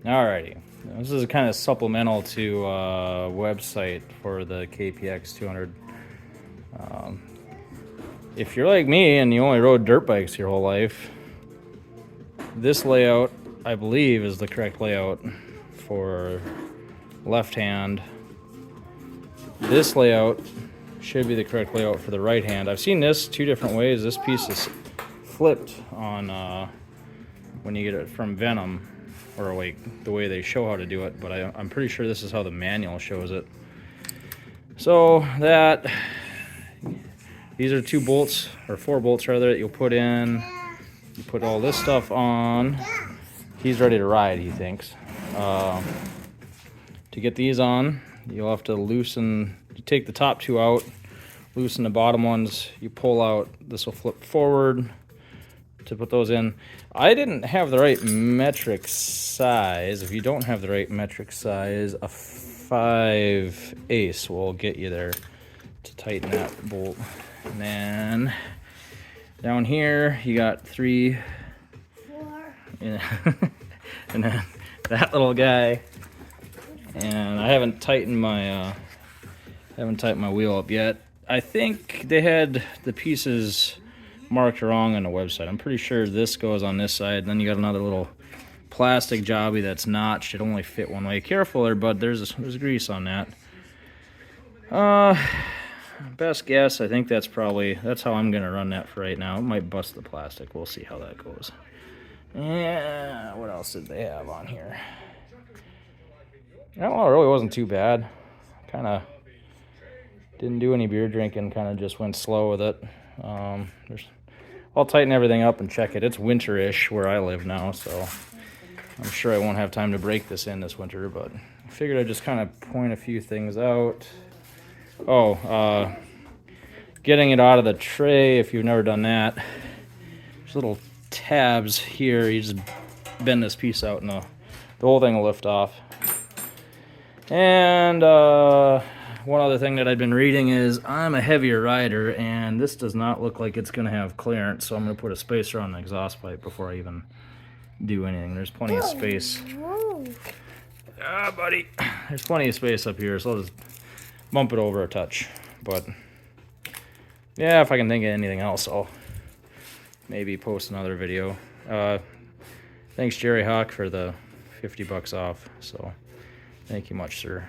Alrighty, this is kind of supplemental to website for the KPX 200. If you're like me and you only rode dirt bikes your whole life, this layout, I believe, is the correct layout for left hand. This layout should be the correct layout for the right hand. I've seen this two different ways. This piece is flipped on when you get it from Venom, or like the way they show how to do it, but I'm pretty sure this is how the manual shows it. So that, these are 2 bolts, or 4 bolts rather, that you'll put in. You put all this stuff on. He's ready to ride, he thinks. To get these on, you'll have to loosen, you take the top 2 out, loosen the bottom ones, you pull out, this will flip forward to put those in. I didn't have the right metric size. If you don't have the right metric size, a 5/8 will get you there to tighten that bolt. And then down here you got 3, 4. Yeah. And then that little guy. And I haven't tightened my wheel up yet. I think they had the pieces marked wrong on the website. I'm pretty sure this goes on this side, and then you got another little plastic jobby that's notched. It only fit one way. Careful there, bud. There's grease on that. Best guess, I think that's how I'm gonna run that for right now. It might bust the plastic. We'll see how that goes. Yeah, what else did they have on here? I don't know, it really wasn't too bad. Kind of didn't do any beer drinking, kind of just went slow with it. I'll tighten everything up and check it. It's winter-ish where I live now, so I'm sure I won't have time to break this in this winter, but I figured I'd just kind of point a few things out. Getting it out of the tray, if you've never done that, there's little tabs here. You just bend this piece out and the whole thing will lift off. And one other thing that I've been reading is I'm a heavier rider, and this does not look like it's going to have clearance, so I'm going to put a spacer on the exhaust pipe before I even do anything. There's plenty of space. Buddy. There's plenty of space up here, so I'll just bump it over a touch. But yeah, if I can think of anything else, I'll maybe post another video. Thanks, Jerry Hawk, for the $50 off. So thank you much, sir.